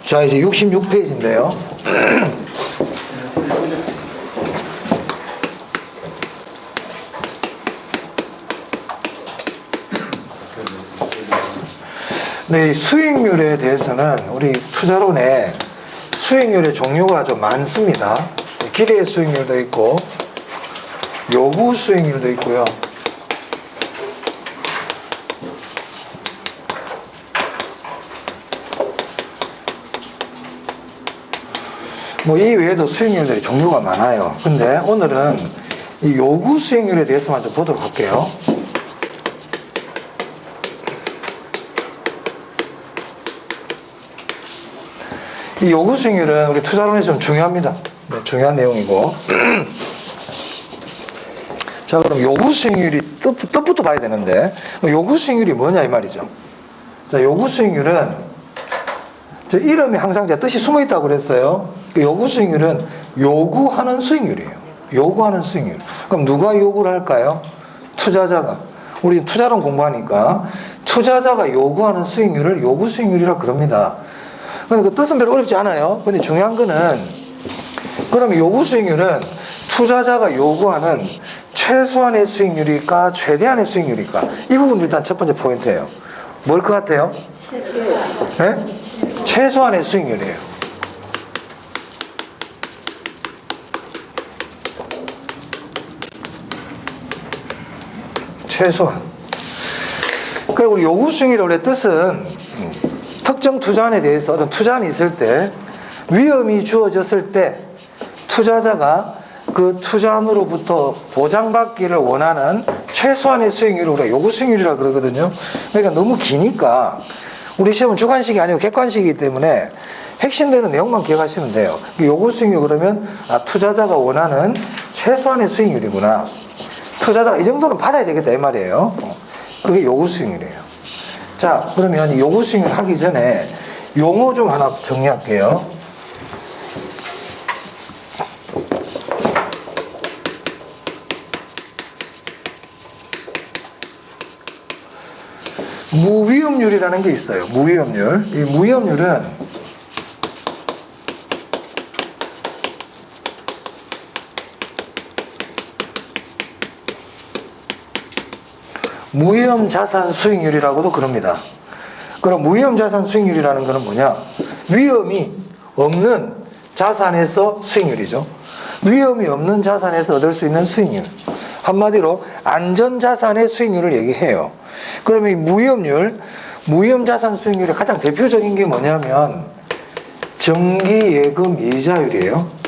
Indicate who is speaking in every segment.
Speaker 1: 자, 이제 66페이지인데요. 네, 이 수익률에 대해서는 우리 투자론에 수익률의 종류가 좀 많습니다. 기대 수익률도 있고 요구 수익률도 있고요. 뭐 이 외에도 수익률들이 종류가 많아요. 근데 오늘은 이 요구 수익률에 대해서만 좀 보도록 할게요. 이 요구 수익률은 우리 투자론에서 좀 중요합니다. 네, 중요한 내용이고. 자, 그럼 요구 수익률이 뜻부터 봐야 되는데, 요구 수익률이 뭐냐 이 말이죠. 자, 요구 수익률은 저 이름이 항상 제가 뜻이 숨어 있다고 그랬어요. 그 요구 수익률은 요구하는 수익률이에요. 요구하는 수익률. 그럼 누가 요구를 할까요? 투자자가. 우리 투자론 공부하니까 투자자가 요구하는 수익률을 요구 수익률이라 그럽니다. 근데 그 뜻은 별로 어렵지 않아요. 근데 중요한 거는 그럼 요구 수익률은 투자자가 요구하는 최소한의 수익률일까 최대한의 수익률일까? 이 부분 일단 첫 번째 포인트예요. 뭘 것 같아요? 네? 최소한의 수익률이에요. 최소한. 그리고 우리 요구 수익률의 뜻은 특정 투자안에 대해서 어떤 투자안이 있을 때 위험이 주어졌을 때 투자자가 그 투자안으로부터 보장받기를 원하는 최소한의 수익률을 우리가 요구 수익률이라고 그러거든요. 그러니까 너무 기니까 우리 시험은 주관식이 아니고 객관식이기 때문에 핵심되는 내용만 기억하시면 돼요. 요구 수익률 그러면 투자자가 원하는 최소한의 수익률이구나. 투자자가 이 정도는 받아야 되겠다 이 말이에요. 그게 요구 수익률이에요. 자, 그러면 이 요구 수익률 하기 전에 용어 좀 하나 정리할게요. 무위험률이라는 게 있어요. 무위험률. 이 무위험률은 무위험 자산 수익률이라고도 그럽니다. 그럼 무위험 자산 수익률이라는 것은 뭐냐? 위험이 없는 자산에서 수익률이죠. 위험이 없는 자산에서 얻을 수 있는 수익률. 한마디로 안전자산의 수익률을 얘기해요. 그러면 이 무위험률, 무위험 자산 수익률의 가장 대표적인 게 뭐냐면 정기예금 이자율이에요.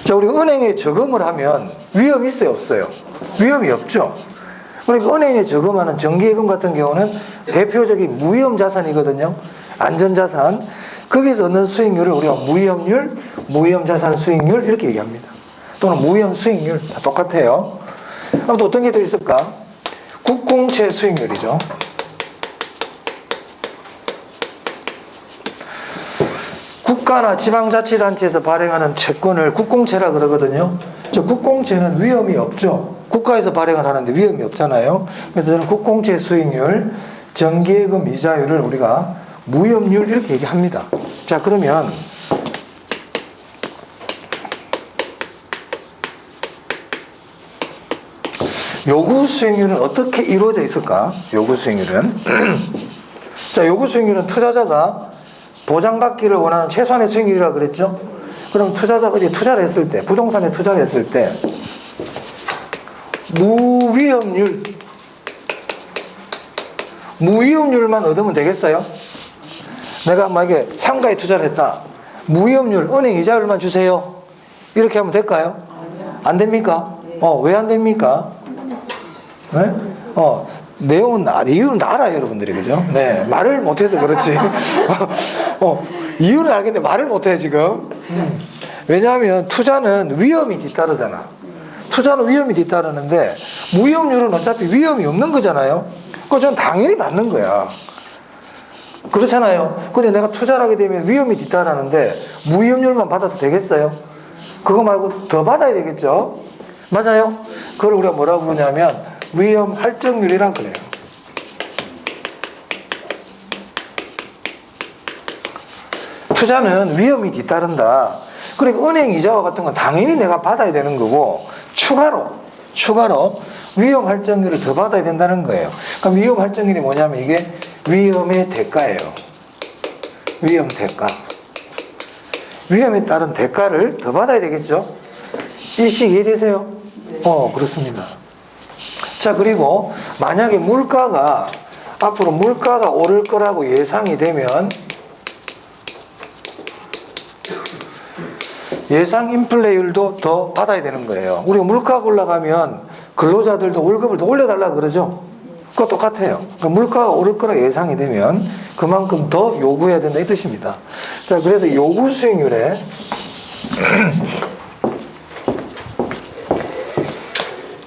Speaker 1: 자, 우리가 은행에 저금을 하면 위험이 있어요, 없어요? 위험이 없죠. 그러니까 은행에 저금하는 정기예금 같은 경우는 대표적인 무위험 자산이거든요. 안전자산. 거기서 얻는 수익률을 우리가 무위험률, 무위험 자산 수익률 이렇게 얘기합니다. 또는 무위험 수익률 다 똑같아요. 그럼 또 어떤 게 더 있을까? 국공채 수익률이죠. 국가나 지방자치단체에서 발행하는 채권을 국공채라 그러거든요. 저 국공채는 위험이 없죠. 국가에서 발행을 하는데 위험이 없잖아요. 그래서 저는 국공채 수익률, 정기예금 이자율을 우리가 무위험률 이렇게 얘기합니다. 자, 그러면 요구 수익률은 어떻게 이루어져 있을까? 요구 수익률은 자, 요구 수익률은 투자자가 보장받기를 원하는 최소한의 수익률이라고 그랬죠? 그럼 투자자가 이제 투자를 했을 때, 부동산에 투자를 했을 때 무위험률만 얻으면 되겠어요? 내가 만약에 상가에 투자를 했다. 무위험률, 은행 이자율만 주세요. 이렇게 하면 될까요? 안 됩니까? 왜 안 됩니까? 네? 내용은, 이유는 다 알아요, 여러분들이. 그죠? 네. 말을 못해서 그렇지. 이유는 알겠는데 말을 못해, 지금. 왜냐하면 투자는 위험이 뒤따르잖아. 투자는 위험이 뒤따르는데, 무위험률은 어차피 위험이 없는 거잖아요. 그거 전 당연히 받는 거야. 그렇잖아요. 근데 내가 투자를 하게 되면 위험이 뒤따르는데, 무위험률만 받아서 되겠어요? 그거 말고 더 받아야 되겠죠? 맞아요? 그걸 우리가 뭐라고 부르냐면, 위험 할증률이라고 그래요. 투자는 위험이 뒤따른다. 그러니까 은행 이자와 같은 건 당연히 내가 받아야 되는 거고, 추가로 위험 할증률을 더 받아야 된다는 거예요. 그럼 위험 할증률이 뭐냐면 이게 위험의 대가예요. 위험 대가. 위험에 따른 대가를 더 받아야 되겠죠? 일시 이해되세요? 그렇습니다. 자, 그리고 만약에 앞으로 물가가 오를 거라고 예상이 되면 예상 인플레율도 더 받아야 되는 거예요. 우리가 물가가 올라가면 근로자들도 월급을 더 올려달라고 그러죠? 그거 똑같아요. 그러니까 물가가 오를 거라 예상이 되면 그만큼 더 요구해야 된다 이 뜻입니다. 자, 그래서 요구 수익률에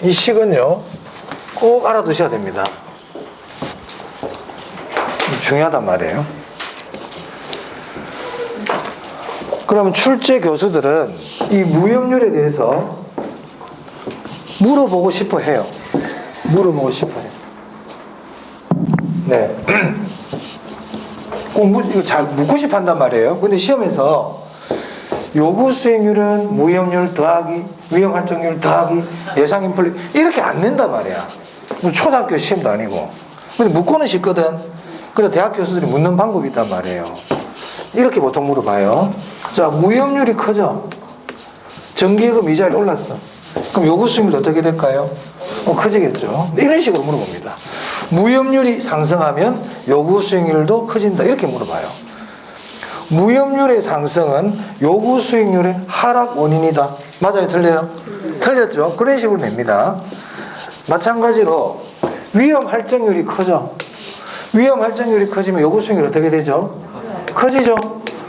Speaker 1: 이 식은요 꼭 알아두셔야 됩니다. 중요하단 말이에요. 그러면 출제 교수들은 이 무협률에 대해서 물어보고 싶어 해요. 물어보고 싶어 해요. 네. 이거 잘 묻고 싶어 한단 말이에요. 근데 시험에서 요구 수익률은 무협률 더하기 위험 할증률 더하기 예상 인플레 이렇게 안 낸단 말이야. 초등학교 시험도 아니고. 근데 묻고는 싶거든. 그래서 대학 교수들이 묻는 방법이 있단 말이에요. 이렇게 보통 물어봐요. 자, 무협률이 커져. 정기예금 이자율이 올랐어. 그럼 요구 수익률 어떻게 될까요? 커지겠죠. 이런 식으로 물어봅니다. 무협률이 상승하면 요구 수익률도 커진다. 이렇게 물어봐요. 무협률의 상승은 요구 수익률의 하락 원인이다. 맞아요? 틀려요? 틀렸죠? 그런 식으로 냅니다. 마찬가지로 위험 할증률이 커져. 위험 할증률이 커지면 요구 수익률이 어떻게 되죠? 커지죠.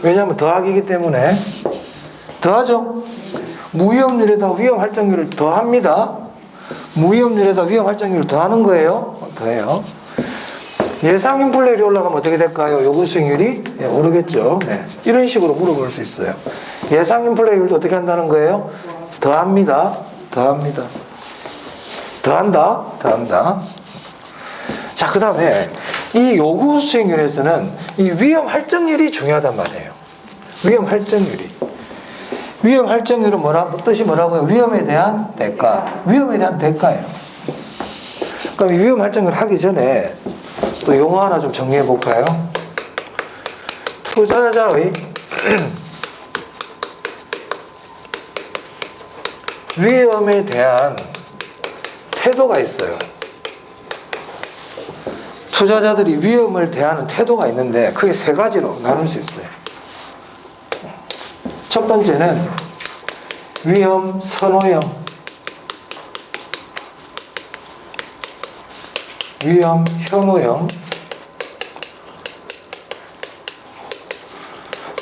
Speaker 1: 왜냐하면 더하기이기 때문에 더하죠. 무위험률에다 위험 할증률을 더합니다. 무위험률에다 위험 할증률을 더하는 거예요. 더해요. 예상 인플레율이 올라가면 어떻게 될까요? 요구 수익률이 오르겠죠. 네. 이런 식으로 물어볼 수 있어요. 예상 인플레율도 어떻게 한다는 거예요? 더합니다. 더합니다. 더한다. 자, 그 다음에 이 요구 수익률에서는 이 위험 할증률이 중요하단 말이에요. 위험 할증률이. 위험 할증률은 뜻이 뭐라고요? 위험에 대한 대가. 위험에 대한 대가예요. 그럼 이 위험 할증률 하기 전에 또 용어 하나 좀 정리해 볼까요? 투자자의 위험에 대한 태도가 있어요. 투자자들이 위험을 대하는 태도가 있는데 크게 세 가지로 나눌 수 있어요. 첫 번째는 위험 선호형, 위험 혐오형,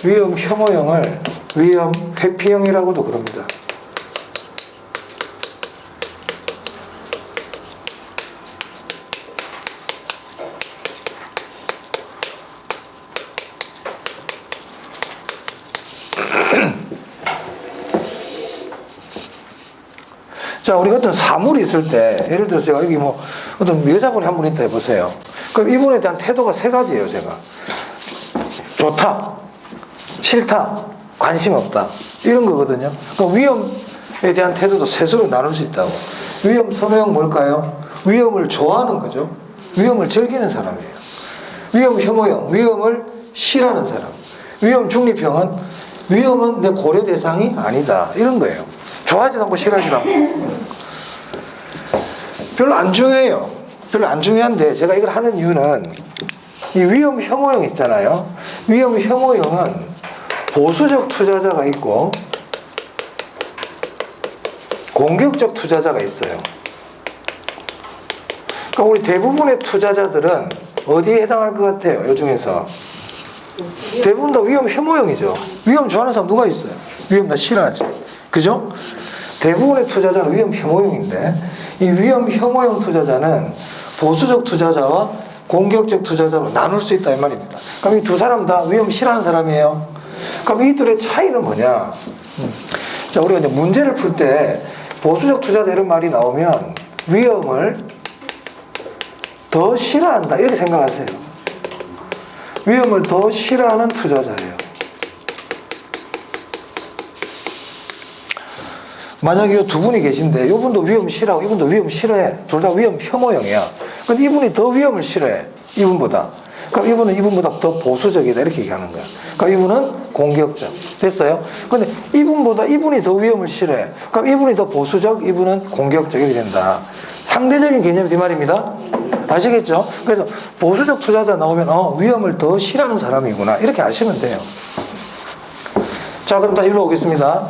Speaker 1: 위험 혐오형을 위험 회피형이라고도 그럽니다. 자, 우리가 어떤 사물이 있을 때, 예를 들어서 여기 어떤 여자분이 한 분 있다 해보세요. 그럼 이분에 대한 태도가 세 가지예요, 제가. 좋다, 싫다, 관심 없다. 이런 거거든요. 그러니까 위험에 대한 태도도 셋으로 나눌 수 있다고. 위험 선호형 뭘까요? 위험을 좋아하는 거죠. 위험을 즐기는 사람이에요. 위험 혐오형, 위험을 싫어하는 사람. 위험 중립형은 위험은 내 고려 대상이 아니다. 이런 거예요. 좋아하지도 않고 싫어하지도 않고. 별로 안 중요해요. 별로 안 중요한데 제가 이걸 하는 이유는 이 위험 혐오형 있잖아요. 위험 혐오형은 보수적 투자자가 있고 공격적 투자자가 있어요. 그러니까 우리 대부분의 투자자들은 어디에 해당할 것 같아요? 이 중에서 대부분 다 위험 혐오형이죠. 위험 좋아하는 사람 누가 있어요? 위험 나 싫어하지. 그죠? 대부분의 투자자는 위험 혐오형인데 이 위험 혐오형 투자자는 보수적 투자자와 공격적 투자자로 나눌 수 있다 이 말입니다. 그럼 이 두 사람 다 위험 싫어하는 사람이에요. 그럼 이 둘의 차이는 뭐냐? 자, 우리가 이제 문제를 풀 때 보수적 투자자 이런 말이 나오면 위험을 더 싫어한다 이렇게 생각하세요. 위험을 더 싫어하는 투자자예요. 만약에 이 두 분이 계신데 이분도 위험 싫어하고 이분도 위험 싫어해. 둘 다 위험 혐오형이야. 근데 이분이 더 위험을 싫어해. 이분보다. 그럼 이분은 이분보다 더 보수적이다. 이렇게 얘기하는 거야. 그럼 이분은 공격적. 됐어요? 근데 이분보다 이분이 더 위험을 싫어해. 그럼 이분이 더 보수적, 이분은 공격적. 이렇게 된다. 상대적인 개념이 이 말입니다. 아시겠죠? 그래서 보수적 투자자 나오면 위험을 더 싫어하는 사람이구나. 이렇게 아시면 돼요. 자, 그럼 다 일로 오겠습니다.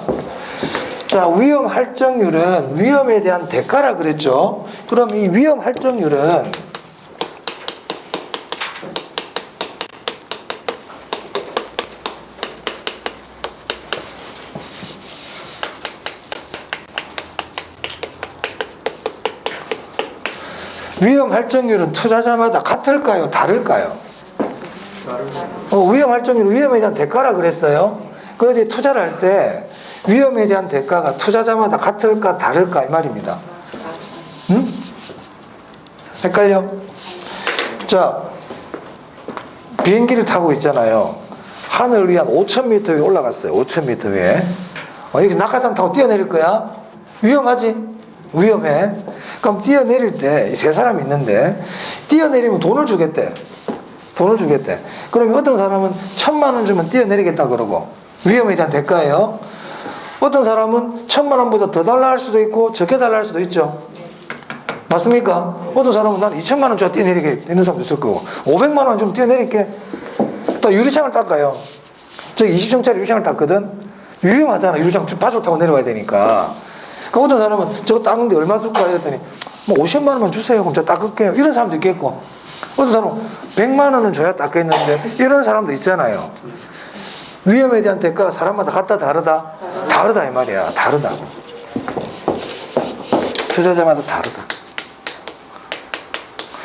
Speaker 1: 자, 위험 할증률은 위험에 대한 대가라 그랬죠. 그럼 이 위험 할증률은 위험 할증률은 투자자마다 같을까요? 다를까요? 위험 할증률은 위험에 대한 대가라 그랬어요. 그런데 투자를 할 때 위험에 대한 대가가 투자자마다 같을까 다를까 이 말입니다. 응? 헷갈려? 자, 비행기를 타고 있잖아요. 하늘 위 한 5,000m 위에 올라갔어요. 5,000m 위에. 여기 낙하산 타고 뛰어내릴 거야? 위험하지? 위험해. 그럼 뛰어내릴 때 세 사람이 있는데 뛰어내리면 돈을 주겠대. 돈을 주겠대. 그러면 어떤 사람은 1,000,000원 주면 뛰어내리겠다 그러고 위험에 대한 대가예요. 어떤 사람은 1,000,000원보다 더 달라 할 수도 있고 적게 달라 할 수도 있죠. 맞습니까? 어떤 사람은 난 2,000,000원 줘야 뛰어내리게 되는 사람도 있을 거고 500,000원 주면 뛰어내릴게. 또 유리창을 닦아요. 저기 20층짜리 유리창을 닦거든. 위험하잖아. 유리창 바줄 타고 내려와야 되니까. 그러니까 어떤 사람은 저거 닦는데 얼마 줄까 했더니 뭐 50만 원만 주세요. 그럼 제가 닦을게요. 이런 사람도 있겠고 어떤 사람은 100만 원은 줘야 닦겠는데 이런 사람도 있잖아요. 위험에 대한 대가가 사람마다 같다 다르다? 다르다 이 말이야. 다르다. 투자자마다 다르다.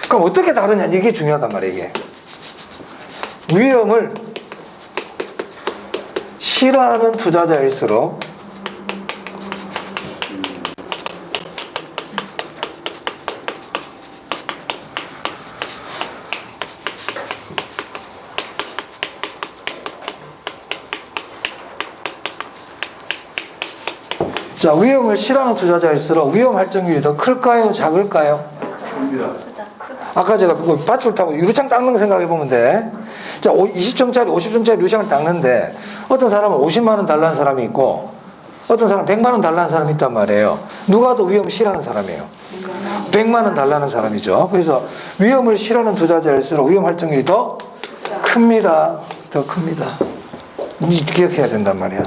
Speaker 1: 그럼 어떻게 다르냐 이게 중요하단 말이야. 이게 위험을 싫어하는 투자자일수록 자, 위험을 싫어하는 투자자일수록 위험 할증률이 더 클까요? 작을까요? 아까 제가 밧줄 타고 유리창 닦는 거 생각해 보면 돼. 자, 20층짜리, 50층짜리 유리창을 닦는데 어떤 사람은 50만 원 달라는 사람이 있고 어떤 사람은 100만 원 달라는 사람이 있단 말이에요. 누가 더 위험 싫어하는 사람이에요? 100만 원 달라는 사람이죠. 그래서 위험을 싫어하는 투자자일수록 위험 할증률이 더 큽니다. 더 큽니다. 기억해야 된단 말이야.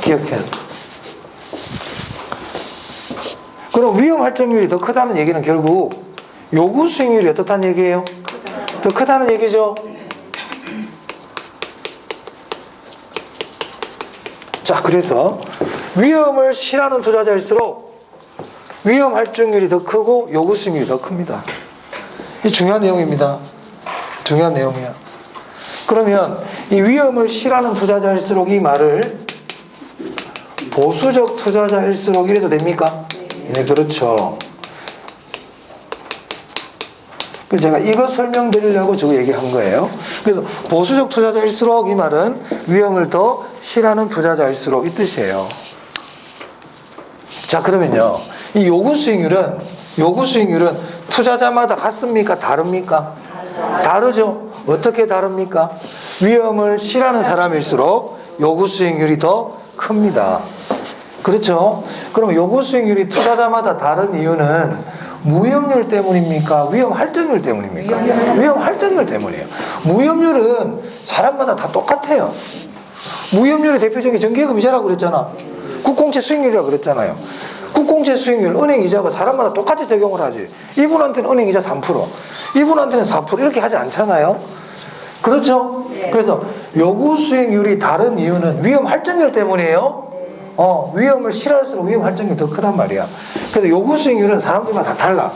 Speaker 1: 기억해야 돼. 그럼 위험 할증률이 더 크다는 얘기는 결국 요구 수익률이 어떻다는 얘기예요? 더 크다는 얘기죠. 자, 그래서 위험을 싫어하는 투자자일수록 위험 할증률이 더 크고 요구 수익률이 더 큽니다. 이 중요한 내용입니다. 중요한 내용이야. 그러면 이 위험을 싫어하는 투자자일수록 이 말을 보수적 투자자일수록 이래도 됩니까? 네, 그렇죠. 그래서 제가 이거 설명드리려고 저거 얘기한 거예요. 그래서 보수적 투자자일수록 이 말은 위험을 더 싫어하는 투자자일수록 이 뜻이에요. 자, 그러면요. 이 요구 수익률은 투자자마다 같습니까? 다릅니까? 다르죠. 어떻게 다릅니까? 위험을 싫어하는 사람일수록 요구 수익률이 더 큽니다. 그렇죠? 그럼 요구 수익률이 투자자마다 다른 이유는 무위험률 때문입니까? 위험 할증률 때문입니까? 위험 할증률 때문이에요. 무위험률은 사람마다 다 똑같아요. 무위험률의 대표적인 정기예금 이자라고 그랬잖아. 국공채 수익률이라고 그랬잖아요. 국공채 수익률, 은행 이자가 사람마다 똑같이 적용을 하지. 이분한테는 은행 이자 3%, 이분한테는 4% 이렇게 하지 않잖아요. 그렇죠? 그래서 요구 수익률이 다른 이유는 위험 할증률 때문이에요. 위험을 싫어할수록 위험 할증률이 더 크단 말이야. 그래서 요구 수익률은 사람들마다 다 달라.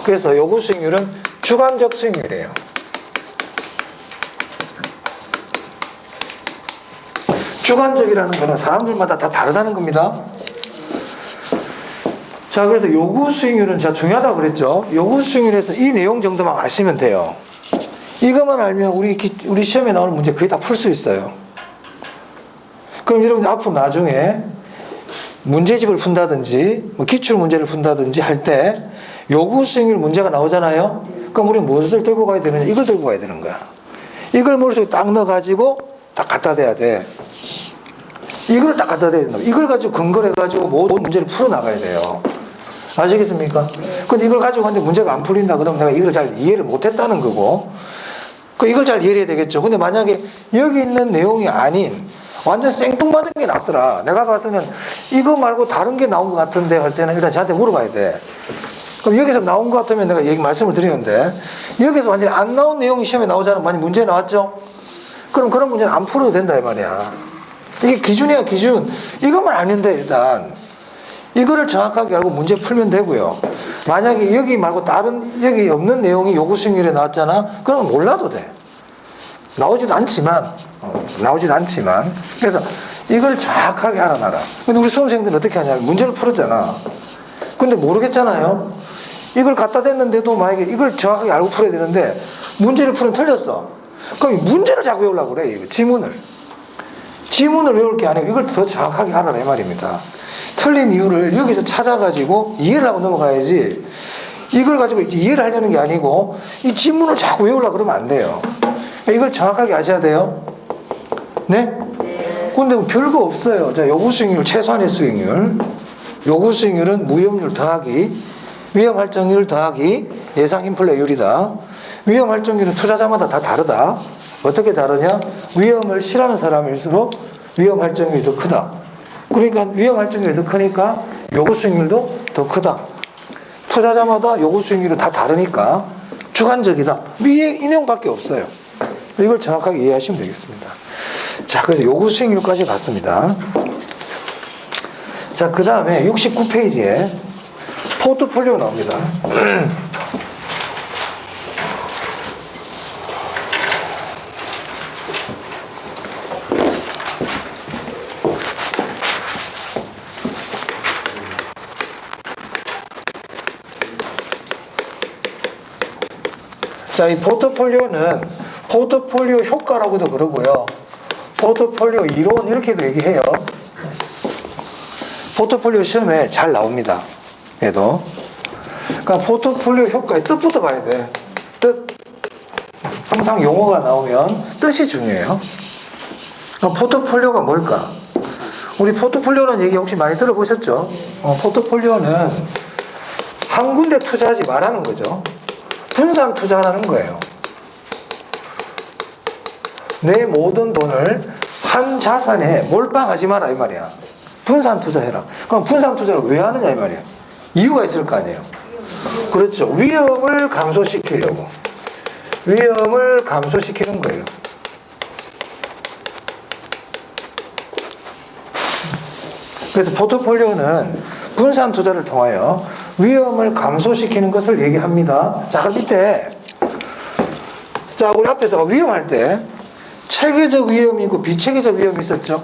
Speaker 1: 그래서 요구 수익률은 주관적 수익률이에요. 주관적이라는 거는 사람들마다 다 다르다는 겁니다. 자, 그래서 요구 수익률은 진짜 중요하다고 그랬죠. 요구 수익률에서 이 내용 정도만 아시면 돼요. 이것만 알면 우리 시험에 나오는 문제 거의 다 풀 수 있어요. 그럼 여러분들 앞으로 나중에 문제집을 푼다든지 뭐 기출 문제를 푼다든지 할 때 요구 수익률 문제가 나오잖아요. 그럼 우리는 무엇을 들고 가야 되느냐? 이걸 들고 가야 되는 거야. 이걸 머릿속에 딱 넣어가지고 딱 갖다 대야 돼. 이걸 딱 갖다 대야 된다. 이걸 가지고 근거를 해가지고 모든 문제를 풀어나가야 돼요. 아시겠습니까? 근데 이걸 가지고 하는데 문제가 안 풀린다 그러면 내가 이걸 잘 이해를 못했다는 거고, 이걸 잘 이해해야 되겠죠. 근데 만약에 여기 있는 내용이 아닌 완전 생뚱맞은 게 나왔더라. 내가 봐서는 이거 말고 다른 게 나온 것 같은데 할 때는 일단 저한테 물어봐야 돼. 그럼 여기서 나온 것 같으면 내가 말씀을 드리는데, 여기서 완전히 안 나온 내용이 시험에 나오잖아. 많이 문제 나왔죠? 그럼 그런 문제는 안 풀어도 된다 이 말이야. 이게 기준이야, 기준. 이것만 알면 돼. 일단 이거를 정확하게 알고 문제 풀면 되고요. 만약에 여기 말고 다른 여기 없는 내용이 요구 수익률에 나왔잖아. 그러면 몰라도 돼. 나오지도 않지만 그래서 이걸 정확하게 알아놔라. 근데 우리 수험생들은 어떻게 하냐면 문제를 풀었잖아. 근데 모르겠잖아요. 이걸 갖다 댔는데도 만약에 이걸 정확하게 알고 풀어야 되는데 문제를 풀면 틀렸어. 그럼 문제를 자꾸 외우려고 그래. 지문을 외울 게 아니고 이걸 더 정확하게 알아라 이 말입니다. 틀린 이유를 여기서 찾아가지고 이해를 하고 넘어가야지, 이걸 가지고 이해를 하려는 게 아니고 이 지문을 자꾸 외우려고 그러면 안 돼요. 이걸 정확하게 아셔야 돼요. 네? 근데 별거 없어요. 자, 요구 수익률, 최소한의 수익률. 요구 수익률은 무위험률 더하기 위험 할증률 더하기 예상 인플레이율이다. 위험 할증률은 투자자마다 다 다르다. 어떻게 다르냐? 위험을 싫어하는 사람일수록 위험 할증률이 더 크다. 그러니까 위험 할증률이 더 크니까 요구 수익률도 더 크다. 투자자마다 요구 수익률이 다 다르니까 주관적이다. 이 내용밖에 없어요. 이걸 정확하게 이해하시면 되겠습니다. 자, 그래서 요구 수익률까지 봤습니다. 자, 그 다음에 69페이지에 포트폴리오 나옵니다. 자, 이 포트폴리오는 포트폴리오 효과라고도 그러고요. 포트폴리오 이론 이렇게도 얘기해요. 포트폴리오 시험에 잘 나옵니다. 얘도. 그러니까 포트폴리오 효과의 뜻부터 봐야 돼. 뜻. 항상 용어가 나오면 뜻이 중요해요. 그럼 포트폴리오가 뭘까? 우리 포트폴리오라는 얘기 혹시 많이 들어보셨죠? 포트폴리오는 한 군데 투자하지 말라는 거죠. 분산 투자하는 거예요. 내 모든 돈을 한 자산에 몰빵하지 마라 이 말이야. 분산 투자해라. 그럼 분산 투자를 왜 하느냐 이 말이야. 이유가 있을 거 아니에요. 그렇죠. 위험을 감소시키려고. 위험을 감소시키는 거예요. 그래서 포트폴리오는 분산 투자를 통하여 위험을 감소시키는 것을 얘기합니다. 자, 그럼 이때 자, 우리 앞에서 위험할 때 체계적 위험이 있고 비체계적 위험이 있었죠.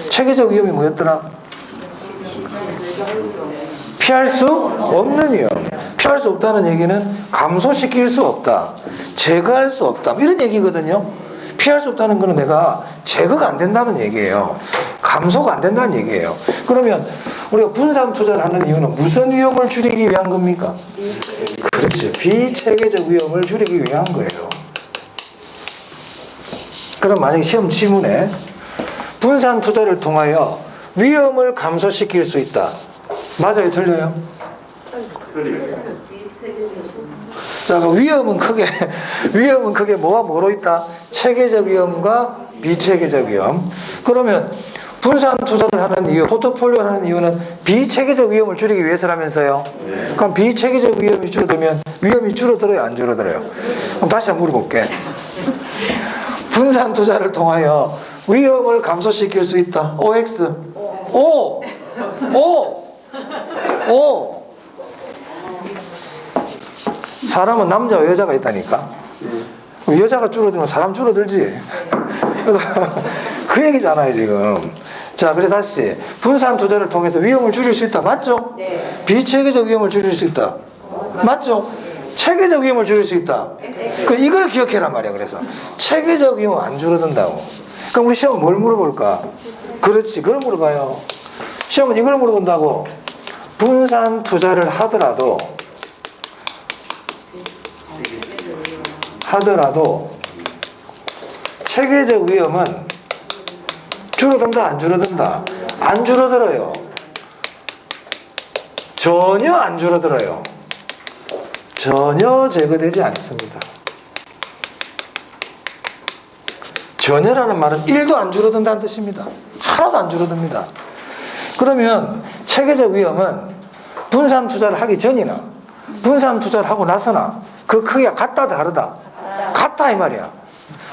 Speaker 1: 체계적 위험이 뭐였더라? 피할 수 없는 위험. 피할 수 없다는 얘기는 감소시킬 수 없다, 제거할 수 없다, 이런 얘기거든요. 피할 수 없다는 거는 내가 제거가 안 된다는 얘기예요. 감소가 안 된다는 얘기예요. 그러면 우리가 분산 투자를 하는 이유는 무슨 위험을 줄이기 위한 겁니까? 그렇죠. 비체계적 위험을 줄이기 위한 거예요. 그럼 만약에 시험 지문에 분산 투자를 통하여 위험을 감소시킬 수 있다. 맞아요? 틀려요? 자, 위험은 크게 뭐와 뭐로 있다? 체계적 위험과 비체계적 위험. 그러면 분산 투자를 하는 이유, 포트폴리오를 하는 이유는 비체계적 위험을 줄이기 위해서라면서요. 그럼 비체계적 위험이 줄어들면 위험이 줄어들어요, 안 줄어들어요? 그럼 다시 한번 물어볼게. 분산 투자를 통하여 위험을 감소시킬 수 있다. OX. O. 사람은 남자와 여자가 있다니까. 여자가 줄어들면 사람 줄어들지. 그 얘기잖아요 지금. 자, 그래서 다시 분산 투자를 통해서 위험을 줄일 수 있다. 맞죠? 네. 비체계적 위험을 줄일 수 있다. 맞죠? 체계적 위험을 줄일 수 있다. 이걸 기억해란 말이야. 그래서 체계적 위험은 안 줄어든다고. 그럼 우리 시험은 뭘 물어볼까? 그렇지, 그걸 물어봐요. 시험은 이걸 물어본다고. 분산 투자를 하더라도 체계적 위험은 줄어든다 안 줄어든다? 안 줄어들어요. 전혀 안 줄어들어요. 전혀 제거되지 않습니다. 전혀라는 말은 1도 안 줄어든다는 뜻입니다. 하나도 안 줄어듭니다. 그러면 체계적 위험은 분산 투자를 하기 전이나 분산 투자를 하고 나서나 그 크기가 같다 다르다? 같다 이 말이야.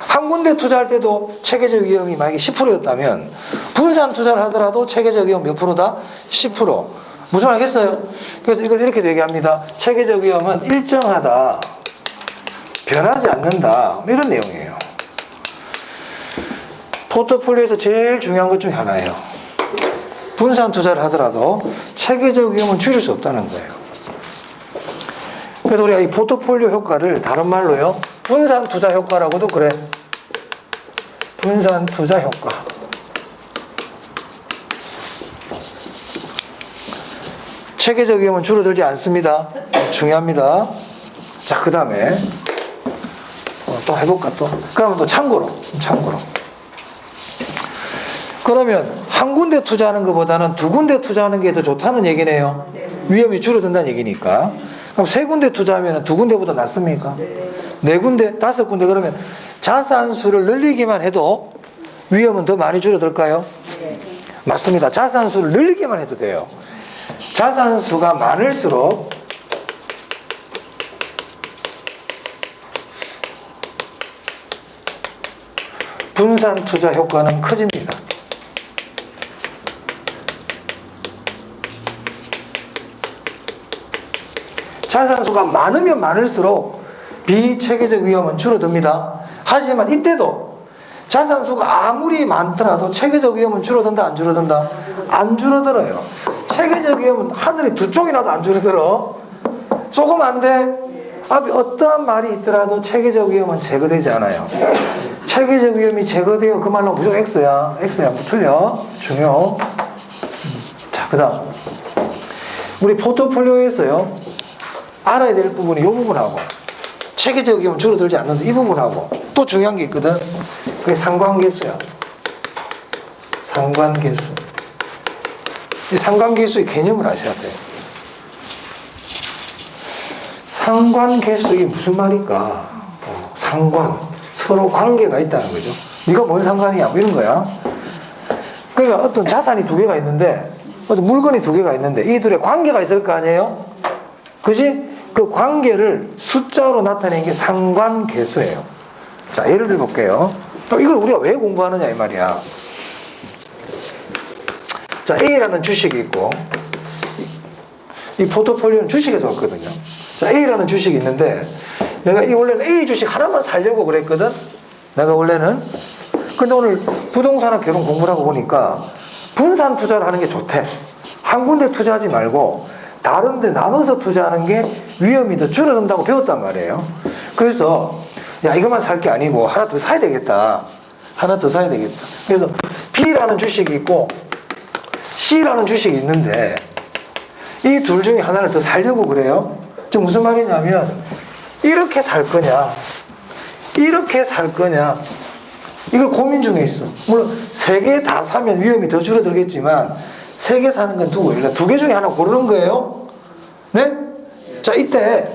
Speaker 1: 한 군데 투자할 때도 체계적 위험이 만약에 10%였다면 분산 투자를 하더라도 체계적 위험 몇 프로다? 10%. 무슨 말 알겠어요? 그래서 이걸 이렇게 얘기합니다. 체계적 위험은 일정하다. 변하지 않는다. 이런 내용이에요. 포트폴리오에서 제일 중요한 것 중에 하나예요. 분산 투자를 하더라도 체계적 위험은 줄일 수 없다는 거예요. 그래서 우리가 이 포트폴리오 효과를 다른 말로요, 분산 투자 효과라고도 그래. 분산 투자 효과. 체계적 위험은 줄어들지 않습니다. 중요합니다. 자, 그 다음에 또 해볼까 또? 그러면 또 참고로. 그러면 한 군데 투자하는 것보다는 두 군데 투자하는 게 더 좋다는 얘기네요. 위험이 줄어든다는 얘기니까. 그럼 세 군데 투자하면 두 군데보다 낫습니까? 네 군데, 다섯 군데. 그러면 자산 수를 늘리기만 해도 위험은 더 많이 줄어들까요? 맞습니다. 자산 수를 늘리기만 해도 돼요. 자산 수가 많을수록 분산 투자 효과는 커집니다. 자산수가 많으면 많을수록 비체계적 위험은 줄어듭니다. 하지만 이때도 자산수가 아무리 많더라도 체계적 위험은 줄어든다 안 줄어든다? 안 줄어들어요. 체계적 위험은 하늘이 두 쪽이라도 안 줄어들어. 조금 안 돼. 앞에 어떠한 말이 있더라도 체계적 위험은 제거되지 않아요. 체계적 위험이 제거되어 그 말로 무조건 X야. X야. 뭐 틀려. 중요. 자, 그 다음 우리 포트폴리오에서요 알아야 될 부분이 이 부분하고 체계적 위험은 줄어들지 않는데 이 부분하고 또 중요한 게 있거든. 그게 상관계수야. 상관계수. 이 상관계수의 개념을 아셔야 돼요. 상관계수 이게 무슨 말일까? 상관. 서로 관계가 있다는 거죠. 네가 뭔 상관이야? 뭐 이런 거야. 그러니까 어떤 자산이 두 개가 있는데 어떤 물건이 두 개가 있는데 이 둘의 관계가 있을 거 아니에요? 그지? 그 관계를 숫자로 나타내는 게 상관계수예요. 자, 예를 들어 볼게요. 이걸 우리가 왜 공부하느냐 이 말이야. 자, A라는 주식이 있고 이 포트폴리오는 주식에서 왔거든요. 자, A라는 주식이 있는데 내가 원래는 A 주식 하나만 살려고 그랬거든. 내가 원래는. 근데 오늘 부동산학 개론 공부를 하고 보니까 분산 투자를 하는 게 좋대. 한 군데 투자하지 말고 다른 데 나눠서 투자하는 게 위험이 더 줄어든다고 배웠단 말이에요. 그래서 야, 이것만 살 게 아니고 하나 더 사야 되겠다. 하나 더 사야 되겠다. 그래서 B라는 주식이 있고 C라는 주식이 있는데 이 둘 중에 하나를 더 살려고 그래요. 지금 무슨 말이냐면 이렇게 살 거냐 이렇게 살 거냐 이걸 고민 중에 있어. 물론 세 개 다 사면 위험이 더 줄어들겠지만 세 개 사는 건 두고 그러니까 두 개 중에 하나 고르는 거예요. 네? 자, 이때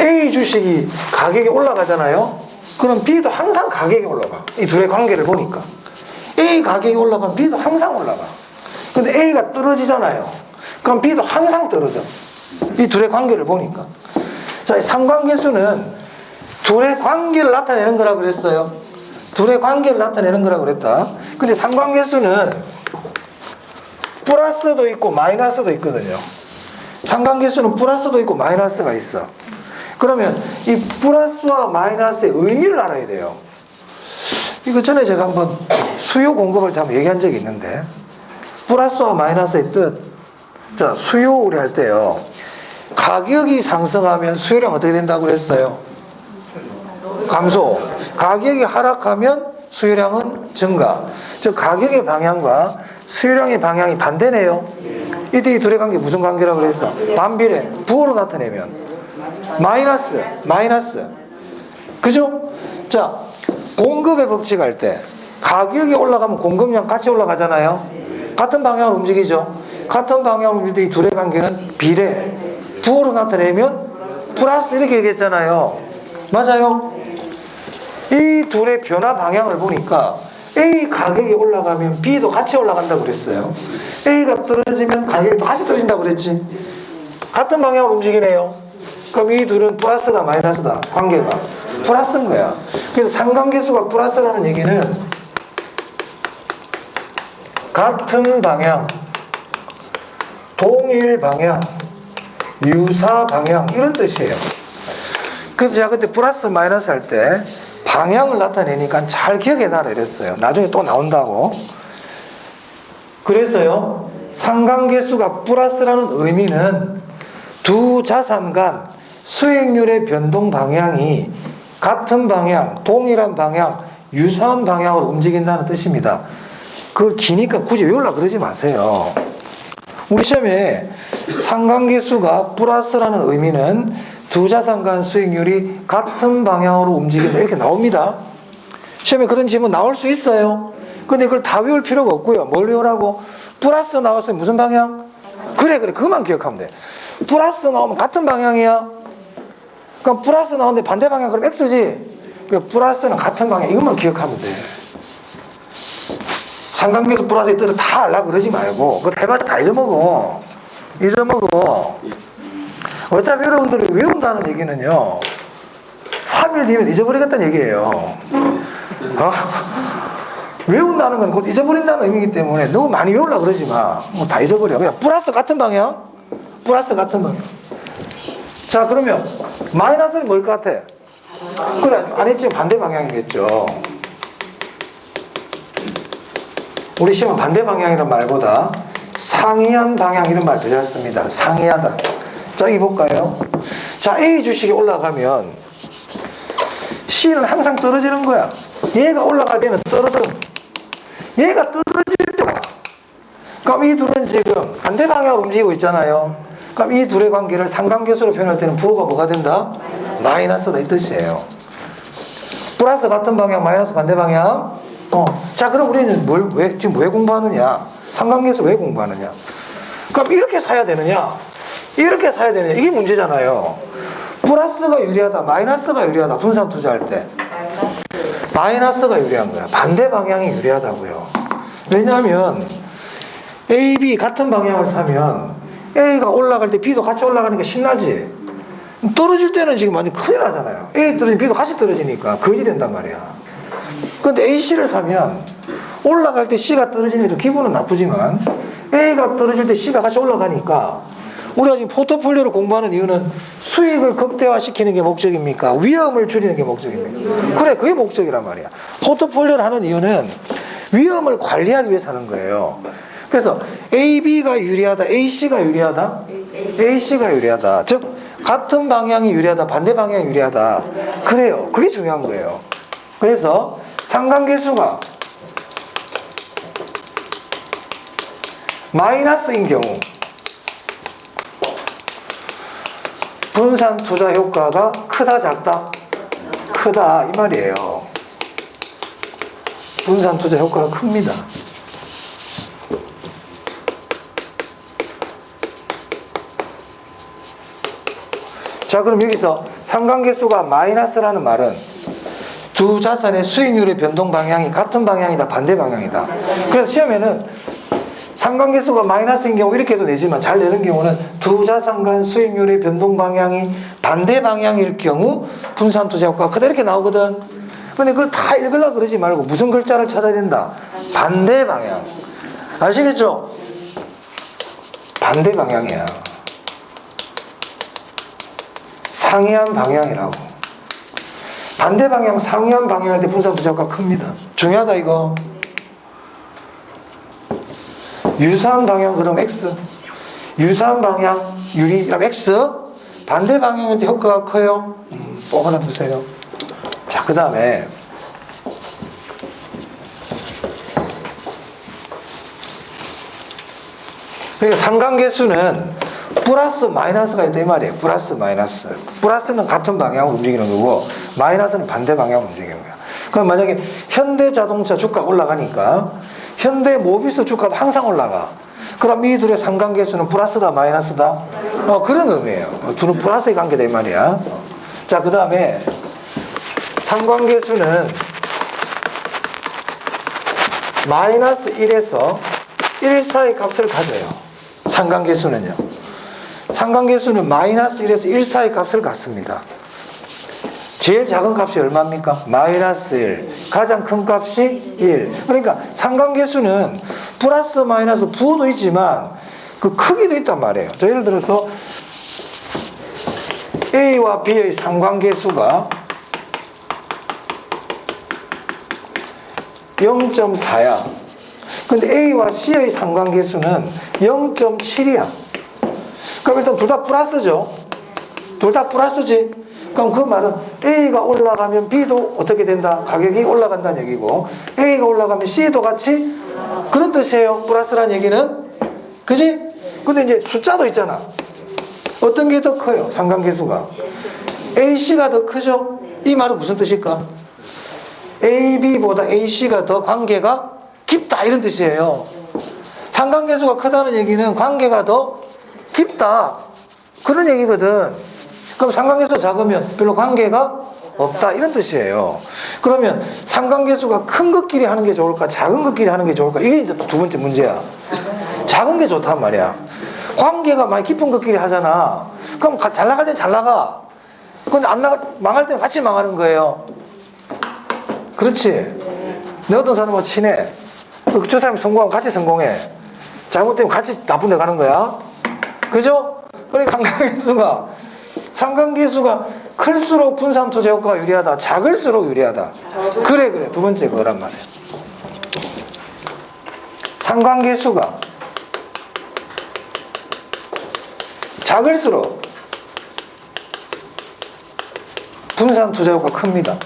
Speaker 1: A 주식이 가격이 올라가잖아요. 그럼 B도 항상 가격이 올라가. 이 둘의 관계를 보니까 A 가격이 올라가면 B도 항상 올라가. 근데 A가 떨어지잖아요. 그럼 B도 항상 떨어져. 이 둘의 관계를 보니까. 자, 이 상관계수는 둘의 관계를 나타내는 거라고 그랬어요. 둘의 관계를 나타내는 거라고 그랬다. 근데 상관계수는 플러스도 있고 마이너스도 있거든요. 상관계수는 플러스도 있고 마이너스가 있어. 그러면 이 플러스와 마이너스의 의미를 알아야 돼요. 이거 전에 제가 한번 수요 공급할 때 한번 얘기한 적이 있는데 플러스와 마이너스의 뜻. 자, 수요 우리 할 때요. 가격이 상승하면 수요량 어떻게 된다고 그랬어요? 감소. 가격이 하락하면 수요량은 증가. 즉 가격의 방향과 수요량의 방향이 반대네요. 이때 이 둘의 관계 무슨 관계라고 그랬어? 반비례. 부호로 나타내면 마이너스. 그죠? 자, 공급의 법칙 할 때 가격이 올라가면 공급량 같이 올라가잖아요. 같은 방향으로 움직이죠. 같은 방향으로 움직일 때 이 둘의 관계는 비례. 부호로 나타내면 플러스 이렇게 얘기했잖아요. 맞아요? 이 둘의 변화 방향을 보니까 A 가격이 올라가면 B도 같이 올라간다고 그랬어요. A가 떨어지면 가격이 또 같이 떨어진다고 그랬지. 같은 방향으로 움직이네요. 그럼 이 둘은 플러스다 마이너스다. 관계가 플러스인 거야. 그래서 상관계수가 플러스라는 얘기는 같은 방향, 동일 방향, 유사 방향 이런 뜻이에요. 그래서 제가 그때 플러스 마이너스 할 때 방향을 나타내니까 잘 기억해놔라 이랬어요. 나중에 또 나온다고. 그래서요, 상관계수가 플러스라는 의미는 두 자산 간 수익률의 변동 방향이 같은 방향, 동일한 방향, 유사한 방향으로 움직인다는 뜻입니다. 그걸 기니까 굳이 외우려고 그러지 마세요. 우리 시험에 상관계수가 플러스라는 의미는 두 자산 간 수익률이 같은 방향으로 움직인다 이렇게 나옵니다. 시험에 그런 질문 나올 수 있어요. 근데 그걸 다 외울 필요가 없고요. 뭘 외우라고? 플러스 나왔으면 무슨 방향? 그래 그것만 기억하면 돼. 플러스 나오면 같은 방향이야. 그럼 플러스 나오는데 반대 방향 그럼 X지. 그러니까 플러스는 같은 방향 이것만 기억하면 돼. 상관계수 플러스의 뜻을 다 알라고 그러지 말고 그거 해봤자 다 잊어먹어. 어차피 여러분들이 외운다는 얘기는요 3일 뒤면 잊어버리겠다는 얘기예요. 외운다는 건 곧 잊어버린다는 의미이기 때문에 너무 많이 외우려고 그러지 마. 뭐 다 잊어버려. 그냥 플러스 같은 방향. 자, 그러면 마이너스는 뭘 것 같아? 그래, 안 했지. 반대 방향이겠죠. 우리 시험은 반대 방향이란 말보다 상이한 방향 이런 말 더 잘 씁니다. 상이하다. 자, 여기 볼까요? 자, A 주식이 올라가면 C는 항상 떨어지는 거야. 얘가 올라갈 때는 떨어져. 얘가 떨어질 때가. 그럼 이 둘은 지금 반대 방향으로 움직이고 있잖아요. 그럼 이 둘의 관계를 상관계수로 표현할 때는 부호가 뭐가 된다? 마이너스다 이 뜻이에요. 플러스 같은 방향, 마이너스 반대 방향. 자, 그럼 우리는 지금 왜 공부하느냐? 상관계수 왜 공부하느냐? 그럼 이렇게 사야 되느냐? 이게 문제잖아요. 플러스가 유리하다, 마이너스가 유리하다, 분산 투자할 때. 마이너스가 유리한 거야. 반대 방향이 유리하다고요. 왜냐하면 A, B 같은 방향을 사면 A가 올라갈 때 B도 같이 올라가니까 신나지. 떨어질 때는 지금 완전 큰일 나잖아요. A 떨어지면 B도 같이 떨어지니까 거지 된단 말이야. 근데 A, C를 사면 올라갈 때 C가 떨어지니까 좀 기분은 나쁘지만 A가 떨어질 때 C가 같이 올라가니까 우리가 지금 포트폴리오를 공부하는 이유는 수익을 극대화시키는 게 목적입니까? 위험을 줄이는 게 목적입니까? 그래, 그게 목적이란 말이야. 포트폴리오를 하는 이유는 위험을 관리하기 위해서 하는 거예요. 그래서 A, B가 유리하다, A, C가 유리하다? A, C가 유리하다. 즉, 같은 방향이 유리하다, 반대 방향이 유리하다. 그래요. 그게 중요한 거예요. 그래서 상관계수가 마이너스인 경우 분산 투자 효과가 크다, 작다? 크다, 이 말이에요. 분산 투자 효과가 큽니다. 자, 그럼 여기서 상관계수가 마이너스라는 말은 두 자산의 수익률의 변동 방향이 같은 방향이다, 반대 방향이다. 그래서 시험에는 상관계수가 마이너스인 경우 이렇게 해도 되지만 잘 되는 경우는 두 자산 간 수익률의 변동 방향이 반대 방향일 경우 분산 투자 효과가 크다 이렇게 나오거든. 근데 그걸 다 읽으려고 그러지 말고 무슨 글자를 찾아야 된다? 반대 방향. 아시겠죠? 반대 방향이야. 상이한 방향이라고. 반대 방향, 상이한 방향할 때 분산 투자 효과가 큽니다. 중요하다 이거. 유사한 방향 그럼 X. 유사한 방향 유리랑 X. 반대 방향일 때 효과가 커요. 꼭 하나 두세요. 자, 그 다음에 그러니까 상관계수는 플러스 마이너스가 있다 이 말이에요. 플러스 마이너스. 플러스는 같은 방향으로 움직이는 거고 마이너스는 반대 방향으로 움직이는 거야. 그럼 만약에 현대자동차 주가 올라가니까 현대모비스 주가도 항상 올라가. 그럼 이 둘의 상관계수는 플러스다 마이너스다? 그런 의미예요. 둘은 플러스의 관계다 이 말이야. 자, 그 다음에 상관계수는 마이너스 1에서 1 사이 값을 가져요. 상관계수는요. 상관계수는 마이너스 1에서 1 사이 값을 갖습니다. 제일 작은 값이 얼마입니까? 마이너스 1. 가장 큰 값이 1. 그러니까 상관계수는 플러스 마이너스 부호도 있지만 그 크기도 있단 말이에요. 자, 예를 들어서 A와 B의 상관계수가 0.4야. 근데 A와 C의 상관계수는 0.7이야. 그럼 일단 둘 다 플러스죠. 둘 다 플러스지. 그럼 그 말은 A가 올라가면 B도 어떻게 된다? 가격이 올라간다는 얘기고 A가 올라가면 C도 같이 그런 뜻이에요. 플러스란 얘기는. 그지? 근데 이제 숫자도 있잖아. 어떤 게 더 커요? 상관계수가. AC가 더 크죠? 이 말은 무슨 뜻일까? AB보다 AC가 더 관계가 깊다 이런 뜻이에요. 상관계수가 크다는 얘기는 관계가 더 깊다 그런 얘기거든. 그럼 상관계수가 작으면 별로 관계가 없다 이런 뜻이에요. 그러면 상관계수가 큰 것끼리 하는 게 좋을까 작은 것끼리 하는 게 좋을까? 이게 이제 또 두 번째 문제야. 작은 게 좋단 말이야. 관계가 많이 깊은 것끼리 하잖아. 그럼 잘 나갈 땐 잘 나가. 근데 안 나가 망할 때는 같이 망하는 거예요. 그렇지? 내 어떤 사람하고 친해. 저 사람이 성공하면 같이 성공해. 잘못되면 같이 나쁜 데 가는 거야. 그죠? 그러니까 상관계수가 클수록 분산투자 효과가 유리하다. 작을수록 유리하다. 그래. 두 번째 그거란 말이야. 상관계수가 작을수록 분산투자 효과가 큽니다.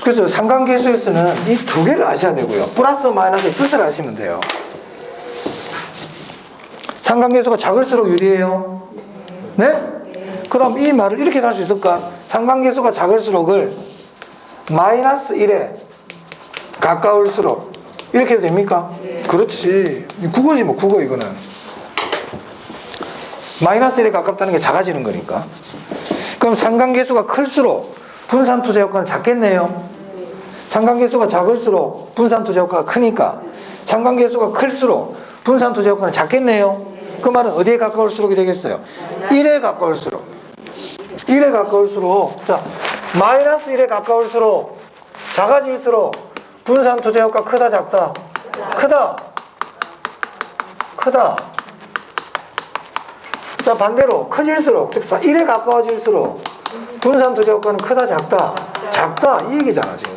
Speaker 1: 그래서 상관계수에서는 이 두 개를 아셔야 되고요. 플러스 마이너스의 뜻을 아시면 돼요. 상관계수가 작을수록 유리해요. 네? 그럼 이 말을 이렇게 할 수 있을까? 상관계수가 작을수록을 마이너스 1에 가까울수록 이렇게 해도 됩니까? 그렇지. 국어지 뭐 국어 이거는. 마이너스 1에 가깝다는 게 작아지는 거니까. 그럼 상관계수가 클수록 분산투자 효과는 작겠네요. 상관계수가 작을수록 분산투자 효과가 크니까 상관계수가 클수록 분산투자 효과는 작겠네요. 그 말은 어디에 가까울수록이 되겠어요? 1에 가까울수록. 1에 가까울수록. 자, 마이너스 1에 가까울수록 작아질수록 분산투자 효과 크다 작다? 크다. 자, 반대로 커질수록 즉 1에 가까워질수록 분산투자 효과는 크다 작다? 작다 이 얘기잖아 지금.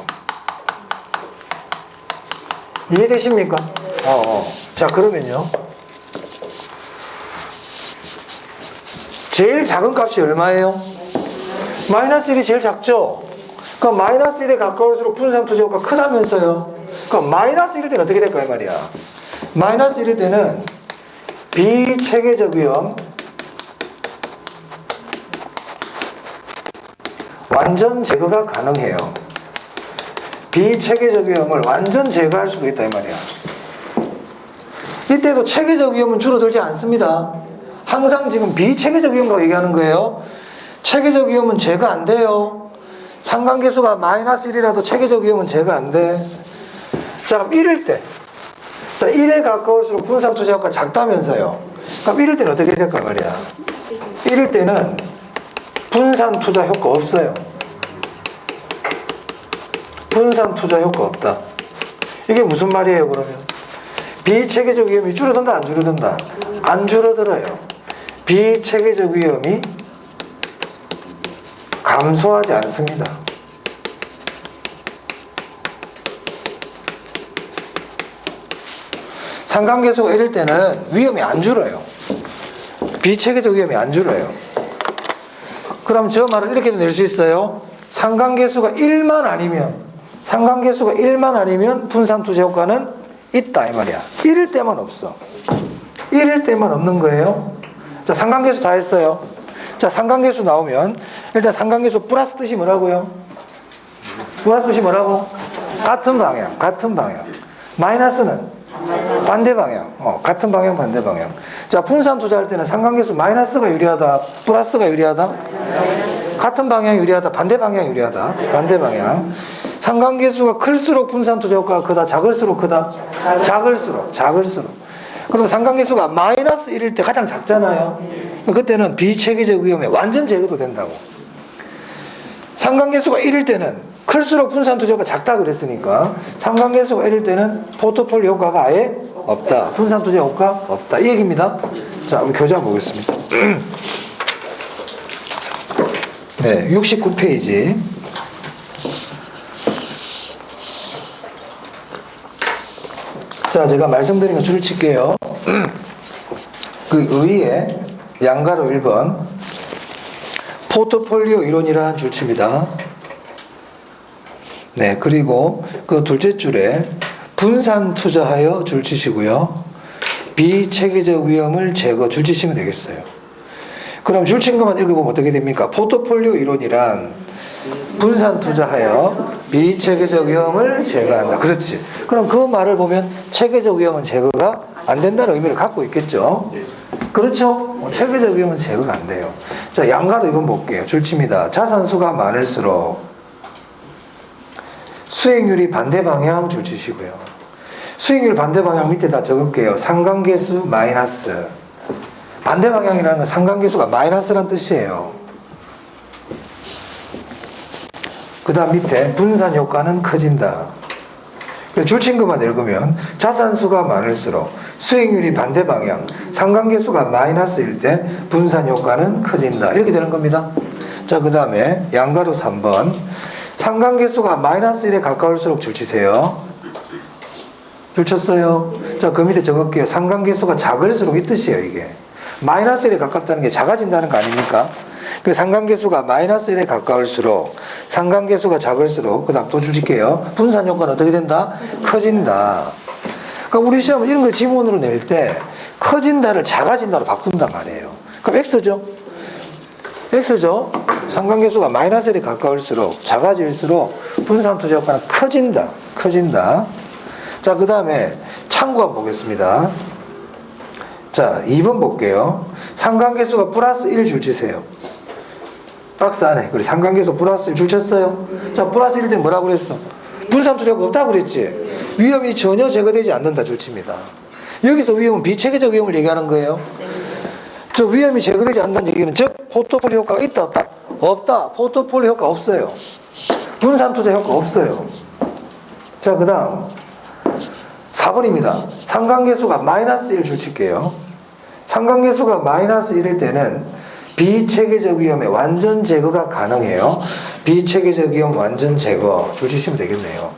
Speaker 1: 이해되십니까? 자, 그러면요 제일 작은 값이 얼마예요? 마이너스 1이 제일 작죠? 그럼 마이너스 1에 가까울수록 분산투자 효과가 크다면서요. 그럼 마이너스 1일 때는 어떻게 될까 이 말이야. 마이너스 1일 때는 비체계적 위험 완전 제거가 가능해요. 비체계적 위험을 완전 제거할 수도 있다 이 말이야. 이때도 체계적 위험은 줄어들지 않습니다. 항상 지금 비체계적 위험이라고 얘기하는 거예요. 체계적 위험은 제거 안 돼요. 상관계수가 마이너스 1이라도 체계적 위험은 제거 안 돼. 자, 그럼 1일 때. 자, 1에 가까울수록 분산투자 효과가 작다면서요. 그럼 1일 때는 어떻게 될까 말이야. 1일 때는 분산투자 효과 없어요. 분산투자 효과 없다. 이게 무슨 말이에요 그러면? 비체계적 위험이 줄어든다 안 줄어든다? 안 줄어들어요. 비체계적 위험이 감소하지 않습니다. 상관계수가 이럴 때는 위험이 안 줄어요. 비체계적 위험이 안 줄어요. 그럼 저 말을 이렇게도 낼 수 있어요. 상관계수가 1만 아니면 상관계수가 1만 아니면 분산투자 효과는 있다 이 말이야. 1일 때만 없어. 1일 때만 없는 거예요. 자, 상관계수 다 했어요. 자, 상관계수 나오면 일단 상관계수 플러스 뜻이 뭐라고요? 플러스 뜻이 뭐라고? 같은 방향, 같은 방향. 마이너스는 반대 방향. 같은 방향, 반대 방향. 자, 분산 투자할 때는 상관계수 마이너스가 유리하다, 플러스가 유리하다? 같은 방향 유리하다, 반대 방향 유리하다? 반대 방향. 상관계수가 클수록 분산 투자 효과가 크다, 작을수록 크다? 작을수록, 작을수록. 그럼 상관계수가 마이너스 1일 때 가장 작잖아요. 그때는 비체계적 위험에 완전 제거도 된다고. 상관계수가 1일 때는 클수록 분산 투자가 작다 그랬으니까 상관계수가 1일 때는 포트폴리오 효과가 아예 없다. 분산 투자 효과 없다. 이 얘기입니다. 자, 우리 교재 한번 보겠습니다. 네, 69페이지. 자, 제가 말씀드린 거 줄을 칠게요. 그 의의 양가로 1번 포트폴리오 이론이라는 줄칩니다. 네, 그리고 그 둘째 줄에 분산 투자하여 줄치시고요. 비체계적 위험을 제거 줄치시면 되겠어요. 그럼 줄친 것만 읽어보면 어떻게 됩니까? 포트폴리오 이론이란 분산 투자하여 비체계적 위험을 제거한다. 그렇지. 그럼 그 말을 보면 체계적 위험은 제거가 안 된다는 의미를 갖고 있겠죠. 그렇죠? 체계적 위험은 제거가 안 돼요. 자, 양가로 이번 볼게요. 줄칩니다. 자산수가 많을수록 수익률이 반대 방향 줄치시고요. 수익률 반대 방향 밑에다 적을게요. 상관계수 마이너스. 반대 방향이라는 건 상관계수가 마이너스란 뜻이에요. 그 다음 밑에 분산 효과는 커진다. 줄친 것만 읽으면 자산수가 많을수록 수익률이 반대 방향, 상관계수가 마이너스일 때 분산 효과는 커진다. 이렇게 되는 겁니다. 자, 그 다음에 양가로 3번. 상관계수가 마이너스 1에 가까울수록 줄치세요. 줄쳤어요. 자, 그 밑에 적을게요. 상관계수가 작을수록 이 뜻이에요, 이게. 마이너스 1에 가깝다는 게 작아진다는 거 아닙니까? 그 상관계수가 마이너스 1에 가까울수록, 상관계수가 작을수록, 그 다음 또 줄일게요. 분산 효과는 어떻게 된다? 커진다. 그러니까 우리 시험은 이런 걸 지문으로 낼 때, 커진다를 작아진다로 바꾼단 말이에요. 그럼 X죠? X죠? 상관계수가 마이너스 1에 가까울수록, 작아질수록, 분산 투자 효과는 커진다. 커진다. 자, 그 다음에 참고 한번 보겠습니다. 자, 2번 볼게요. 상관계수가 플러스 1 줄치세요. 박스 안에. 그래, 상관계수 플러스 1 줄쳤어요. 자, 플러스 1 때 뭐라고 그랬어? 분산 투자가 없다고 그랬지? 위험이 전혀 제거되지 않는다 줄칩니다. 여기서 위험은 비체계적 위험을 얘기하는 거예요. 저 위험이 제거되지 않는다는 얘기는 즉 포트폴리오 효과가 있다 없다? 없다. 포트폴리오 효과 없어요. 분산 투자 효과 없어요. 자, 그 다음 4번입니다. 상관계수가 마이너스 1 줄칠게요. 상관계수가 마이너스 1일 때는 비체계적 위험의 완전 제거가 가능해요. 비체계적 위험 완전 제거 줄치시면 되겠네요.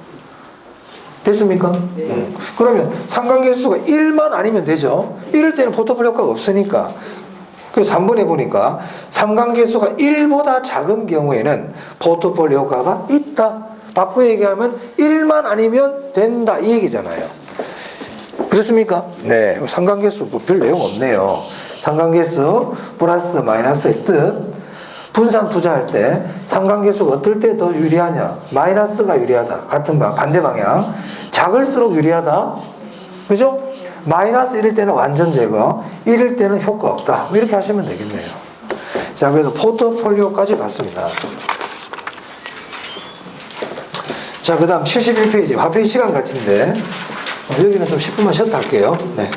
Speaker 1: 됐습니까? 네. 그러면 상관계수가 1만 아니면 되죠. 1일 때는 포트폴리오 효과가 없으니까. 그래서 3번에 보니까 상관계수가 1보다 작은 경우에는 포트폴리오 효과가 있다. 바꿔 얘기하면 1만 아니면 된다 이 얘기잖아요. 그렇습니까? 네. 상관계수 뭐 별 내용 없네요. 상관계수 플러스 마이너스의 뜻. 분산 투자할 때 상관계수가 어떨 때 더 유리하냐? 마이너스가 유리하다. 같은 방 반대 방향. 작을수록 유리하다. 그죠? 마이너스 1일 때는 완전 제거, 1일 때는 효과 없다. 이렇게 하시면 되겠네요. 자, 그래서 포트폴리오까지 봤습니다. 자, 그 다음 71페이지 화폐 시간 같은데 여기는 좀 10분만 쉬었다 할게요. 네.